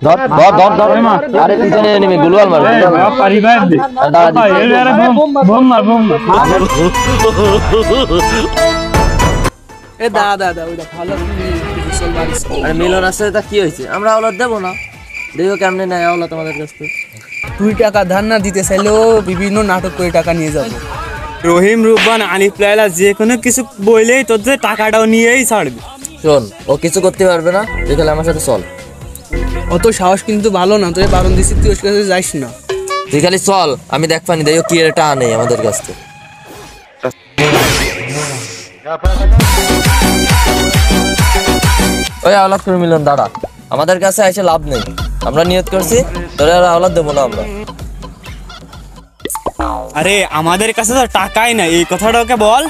ধর ধর ধর ধর আরে পিছনে নেমে গুলওয়াল মার পারি ভাই বোম মার এ দাদা ওইটা ভালো আরে মিলন আসছে তা কি হয়েছে আমরা আওলাদ দেবো না দেখো কেমনে নেয় আওলাদ তোমাদের কাছ থেকে 2 টাকা ধার না দিতে চাইলেও বিভিন্ন নাটক করে টাকা নিয়ে যাবো। রহিম রুব্বান আনিফ লাইলা যে কোনো কিছু বললেই তোদের টাকাটাও নিয়েই ছাড়বি। শোন ও কিছু করতে পারবে না তুই খালি আমার সাথে চল। অত সাহস কিন্তু ভালো না, তোর বারণ দিচ্ছি তুই ওর কাছে যাইস না। তুই খালি চল আমি দেখ পানি দেখো কি এটা নেই আমাদের কাছ থেকে। ওই আওলাদ করে মিলন দাঁড়া, আমাদের কাছে এসে লাভ নেই, আমরা নিয়ত করছি তোরা আর আওলাদ দেবো না আমরা। আরে আমাদের কাছে তো টাকাই না, এই কথাটা ওকে বল।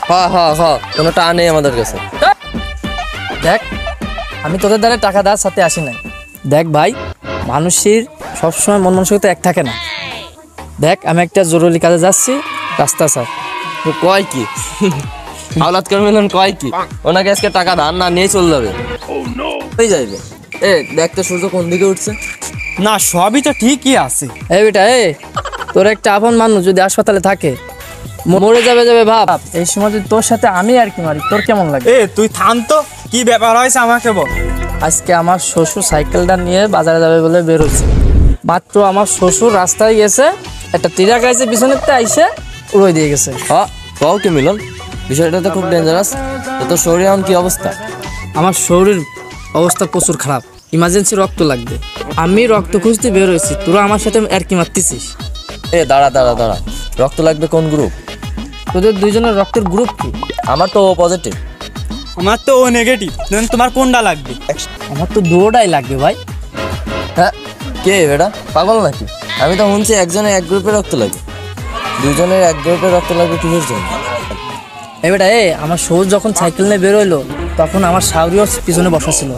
হ্যাঁ হ্যাঁ হ্যাঁ কোনো টাকা নেই আমাদের কাছে। দেখ আমি তোদের দ্বারা টাকা দেওয়ার সাথে আসি নাই। দেখ ভাই মানুষের সবসময় মন মানসিকতা এক থাকে না। দেখ আমি একটা জরুরি কাজে যাচ্ছি, রাস্তা স্যার। তো কয় কি আওলাদ করে মিলন কয় কি ওনাকে আজকে টাকা ধার না নিয়ে চলে যাবে হয়ে যাইবে। এ দেখ তো সূর্য কোন দিকে উঠছে। না সবই তো ঠিকই আছে। এই বেটা তোর একটা আপন মানুষ যদি হাসপাতালে থাকে মরে যাবে ভাব, এই সময় যদি তোর সাথে আমি আর কি মারি তোর কেমন লাগে? তুই থাম তো, কি ব্যাপার হয়েছে আমাকে বল। আজকে আমার শ্বশুর সাইকেলটা নিয়ে বাজারে যাবে বলে বেরোচ্ছে, মাত্র আমার শ্বশুর রাস্তায় গেছে একটা ট্রাক আইছে পিছনেতে আইসে উড়িয়ে দিয়ে গেছে। হ্যাঁ কও কি মিলন, বিষয়টা তো খুব ডেঞ্জারাস। তো শরীরে এখন কি অবস্থা? আমার শরীর অবস্থা প্রচুর খারাপ, ইমার্জেন্সি রক্ত লাগবে। আমি রক্ত খুঁজতে বের হয়েছি, তোরা আমার সাথে আর কি মারতেছিস? দাঁড়া দাঁড়া দাঁড়া, রক্ত লাগবে কোন গ্রুপ? তোদের দুইজনের রক্তের গ্রুপ কি? আমার তো ও পজিটিভ। আমার তো ও নেগেটিভ। তোমার কোনটা লাগবে? আমার তো দুটোটাই লাগবে ভাই। হ্যাঁ কে বেটা পাগল নাকি? আমি তো শুনছি একজনের এক গ্রুপে রক্ত লাগে, দুজনের এক গ্রুপে রক্ত লাগবে কিসের জন্য? বেটা আমার শৌর যখন সাইকেল নিয়ে বেরোইলো তখন আমার শাওরি ওর পিছনে বসা ছিল।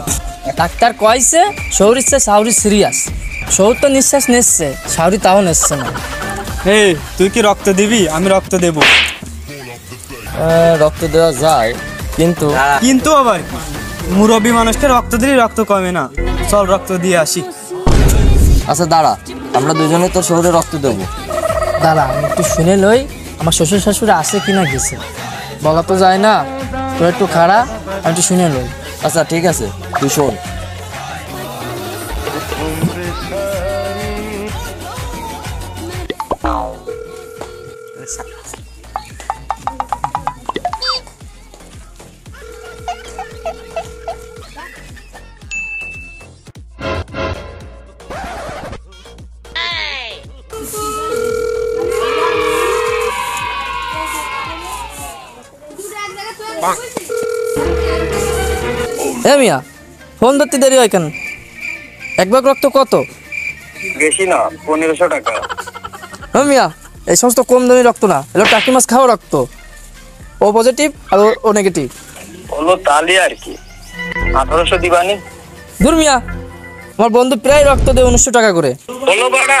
ডাক্তার কয়েছে শৌর ইচ্ছে শাওরি সিরিয়াস। শৌর তো নিঃশ্বাস নিচ্ছে, শাওরি তাও নিচ্ছে না। তুই কি রক্ত দিবি? আমি রক্ত দেব। রক্ত দেওয়া যায় কিন্তু আবার কি, মুরব্বী মানুষকে রক্ত দিলে রক্ত কমে না। চল রক্ত দিয়ে আসি। আচ্ছা দাঁড়া, আমরা দুজনে তোর শহরে রক্ত দেবো। দাঁড়া আমি একটু শুনে লই আমার শ্বশুর শাশুড়ি আসে কিনা গেছে, বলা তো যায় না। তোর একটু খারাপ, আমি একটু শুনে লই। আচ্ছা ঠিক আছে তুই শোন। মিয়া ফোন ধরতে দেরি হয় কেন? এক ভাগ রক্ত কত? বেশি না, 1500 টাকা। মিয়া এই সমস্ত কম দামি রক্ত না, এগুলো টাকি মাছ খাওয়া রক্ত। ও পজিটিভ আর ও নেগেটিভ হলো তালি আর কি। 1800 দিবানি। দূর মিয়া, আমার বন্ধু প্রায় রক্ত দেয় 1900 টাকা করে। হলো বাড়া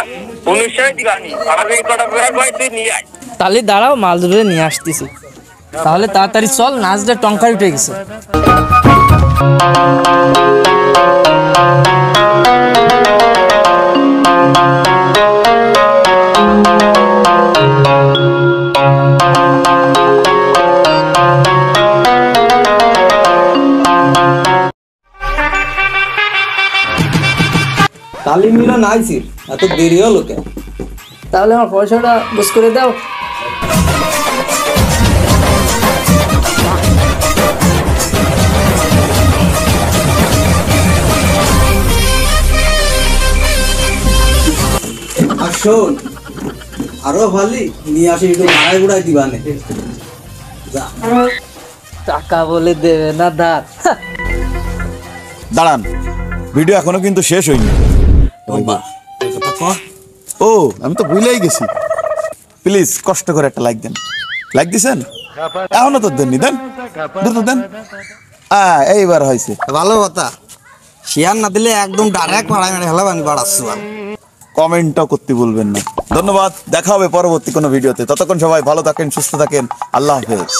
1900 দিবানি। আমাকে এই কটা প্রায় ভাই তুই নিয়ে আয়। তাহলে দাঁড়াও মাল ধরে নিয়ে আসতেছি। তাহলে তাড়াতাড়ি চল, নাচটা টঙ্কায় উঠে গেছে। তালি মিলন আইছিস, এত দেরি হলো কেন? তাহলে আমার পয়সাটা বুঝ করে দাও। আর শোন, আরো ভালি নিয়ে আসি একটু ভাড়ায় গুড়াই দিবানে। টাকা বলে দেবে না দাঁত। দাঁড়ান, ভিডিও এখনো কিন্তু শেষ হয়নি। ও আমি তো ভুলেই গেছি, প্লিজ কষ্ট করে একটা লাইক দেন। লাইক দিছেন? এখনো তো দেননি, দেন দ্রুত দেন। এইবার হয়েছে। ভালো কথা, শেয়ার না দিলে একদম ডাইরেক্ট ভাড়ায় মেরে হেলাম আমি বাড়াচ্ছি। কমেন্টও করতে বলবেন না। ধন্যবাদ, দেখা হবে পরবর্তী কোনো ভিডিওতে। ততক্ষণ সবাই ভালো থাকেন, সুস্থ থাকেন। আল্লাহ হাফেজ।